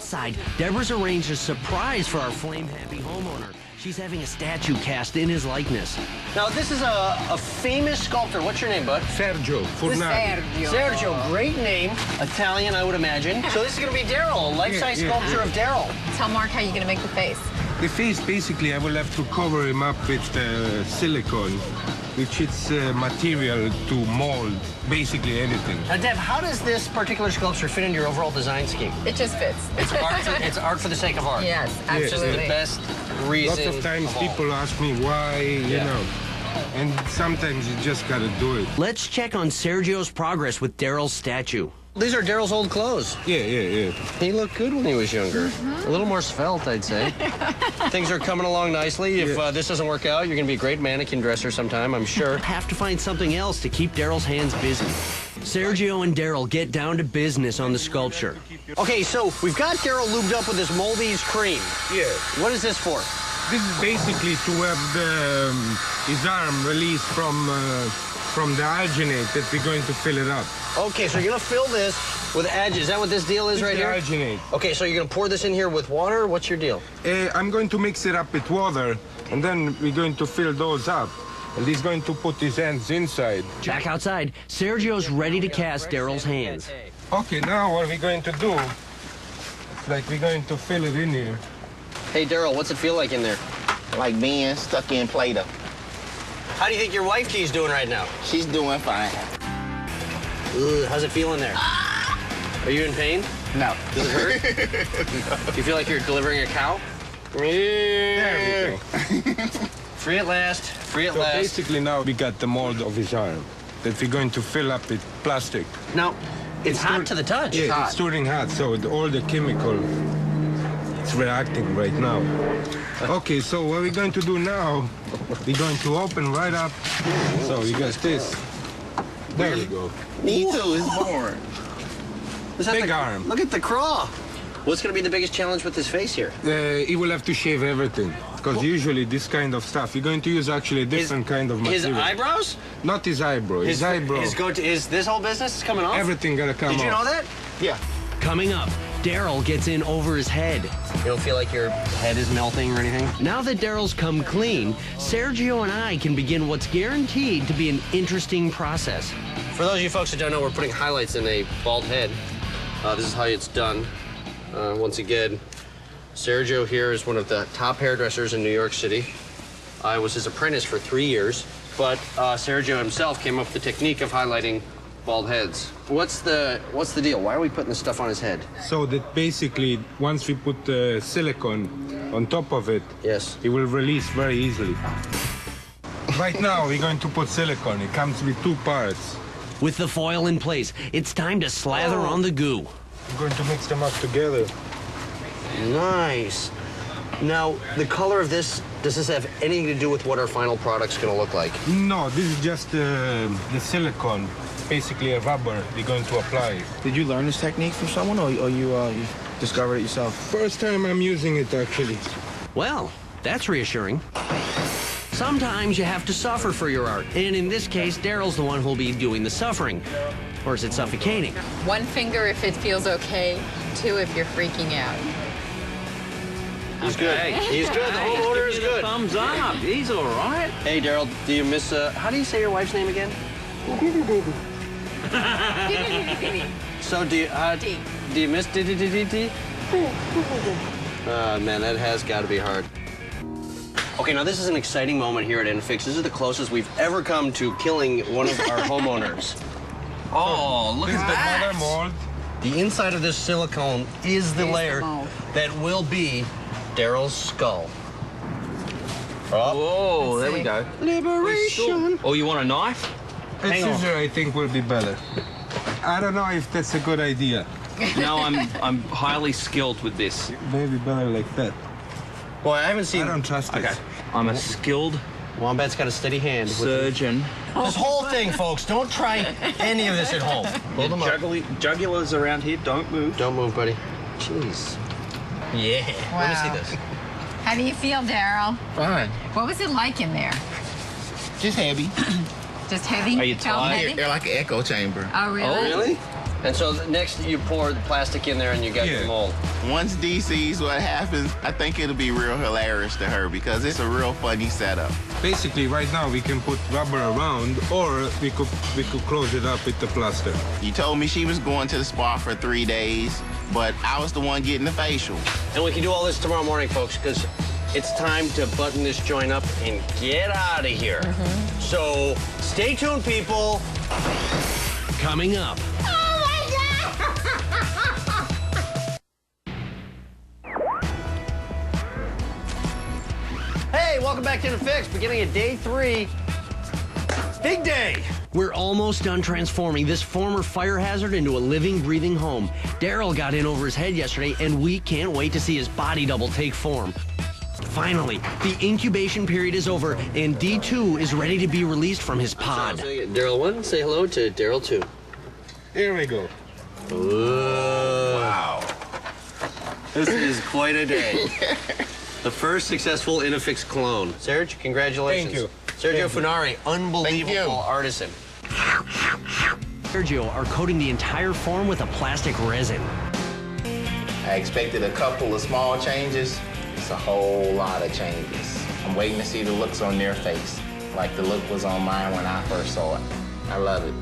outside, Deborah's arranged a surprise for our flame-happy homeowner. She's having a statue cast in his likeness. Now, this is a famous sculptor. What's your name, bud? Sergio. Sergio, great name. Italian, I would imagine. So this is going to be Daryl, a life-size sculpture of Daryl. Tell Mark how you're going to make the face. The face, basically, I will have to cover him up with silicone, which is material to mold basically anything. Now, Deb, how does this particular sculpture fit into your overall design scheme? It just fits. It's art for the sake of art. Yes, absolutely. It's the best reason. Lots of times people ask me why, you know, and sometimes you just gotta do it. Let's check on Sergio's progress with Daryl's statue. These are Daryl's old clothes. Yeah. He looked good when he was younger. A little more svelte, I'd say. Things are coming along nicely. If this doesn't work out, you're going to be a great mannequin dresser sometime, I'm sure. Have to find something else to keep Daryl's hands busy. Sergio and Daryl get down to business on the sculpture. Okay, so we've got Daryl lubed up with this Moldy's cream. Yeah. What is this for? This is basically to have his arm released from the alginate that we're going to fill it up. Okay, so you're going to fill this with alginate. Is that what this deal is right here? Alginate. Okay, so you're going to pour this in here with water? What's your deal? I'm going to mix it up with water, and then we're going to fill those up. And he's going to put his hands inside. Back outside, Sergio's ready to cast Daryl's hands. Okay, now what we're going to do, it's like we're going to fill it in here. Hey, Daryl, what's it feel like in there? Like being stuck in Play-Doh. How do you think your wife G's doing right now? She's doing fine. Ugh, how's it feel in there? Are you in pain? No. Does it hurt? No. Do you feel like you're delivering a cow? There we go. Free at last. Free at So last. basically now we got the mold of his arm that we're going to fill up with plastic. Now, it's hot to the touch. Yeah, it's turning hot, so all the chemical, it's reacting right now. Okay, so what we're going to do now, we're going to open right up. So you got this. There we go. Me too, it's born. Big arm. Look at the craw. What's going to be the biggest challenge with this face here? He will have to shave everything. Because usually this kind of stuff, you're going to use actually a different kind of material. His eyebrows? Not his eyebrow. His eyebrow. Is this whole business coming off? Everything gotta come off. Did you know that? Yeah. Coming up, Daryl gets in over his head. You don't feel like your head is melting or anything? Now that Daryl's come clean, Sergio and I can begin what's guaranteed to be an interesting process. For those of you folks that don't know, we're putting highlights in a bald head. This is how it's done. Once again, Sergio here is one of the top hairdressers in New York City. I was his apprentice for 3 years, but Sergio himself came up with the technique of highlighting bald heads. What's the deal? Why are we putting this stuff on his head? So that basically, once we put silicone on top of it, yes, it will release very easily. Right now, we're going to put silicone. It comes with 2 parts. With the foil in place, it's time to slather on the goo. I'm going to mix them up together. Nice. Now, the color of this, does this have anything to do with what our final product's going to look like? No, this is just the silicone, basically a rubber we're going to apply. Did you learn this technique from someone, or you discovered it yourself? First time I'm using it, actually. Well, that's reassuring. Sometimes you have to suffer for your art, and in this case, Daryl's the one who'll be doing the suffering. Or is it suffocating? 1 finger if it feels okay, 2 if you're freaking out. He's good. He's good. The homeowner is good. Thumbs up. He's all right. Hey, Daryl, do you miss, how do you say your wife's name again? So do you miss D? Man, that has got to be hard. Okay, now this is an exciting moment here at Infix. This is the closest we've ever come to killing one of our homeowners. Oh, look This is at the that. mother mold. The inside of this silicone is the layer that will be Daryl's skull. Oh, there we go. Liberation. Oh, you want a knife? A Hang on. scissor, I think, will be better. I don't know if that's a good idea. No, I'm highly skilled with this. Maybe better like that. Boy, I haven't seen... I don't trust it. Okay. I'm a skilled Wombat's got a steady hand. surgeon. This whole thing, folks, don't try any of this at home. Hold them up. Jugulars around here, don't move. Don't move, buddy. Jeez. Yeah. Let me see this. How do you feel, Daryl? Fine. What was it like in there? Just heavy. Just heavy? Are you Felt tired? heavy? They're like an echo chamber. Oh, really? Oh, really? And so next you pour the plastic in there and you got your mold. Once Dee sees what happens, I think it'll be real hilarious to her because it's a real funny setup. Basically, right now we can put rubber around, or we could close it up with the plaster. You told me she was going to the spa for 3 days, but I was the one getting the facial. And we can do all this tomorrow morning, folks, because it's time to button this joint up and get out of here. So stay tuned, people. Coming up. Hey, welcome back to The Fix. Beginning of day 3. Big day. We're almost done transforming this former fire hazard into a living, breathing home. Daryl got in over his head yesterday, and we can't wait to see his body double take form. Finally, the incubation period is over, and D2 is ready to be released from his pod. Daryl 1, say hello to Daryl 2. Here we go. Wow. This is quite a day. The first successful Inafix clone. Sergio, congratulations. Thank you. Sergio Funari, unbelievable artisan. Sergio are coating the entire form with a plastic resin. I expected a couple of small changes. It's a whole lot of changes. I'm waiting to see the looks on their face, like the look was on mine when I first saw it. I love it.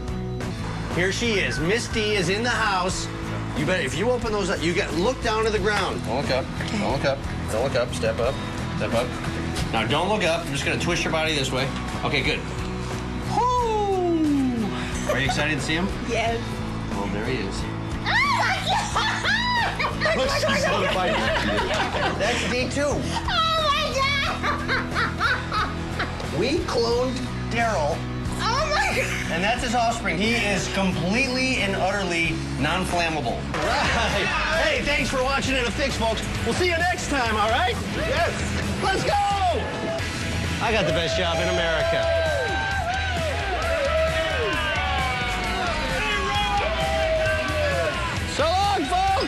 Here she is. Miss D is in the house. You better, if you open those up, you got look down to the ground. Don't look up. Don't look up. Don't look up. Step up. Step up. Now don't look up. I'm just gonna twist your body this way. Okay, good. Woo! Are you excited to see him? Yes. Oh, there he is. Oh my God! Look, she's so funny. That's D2. Oh my God! We cloned Daryl. Oh my God! And that's his offspring. He is completely and utterly non-flammable. Right. Hey, thanks for watching In a Fix, folks. We'll see you next time, all right? Yes. Let's go! I got the best job in America.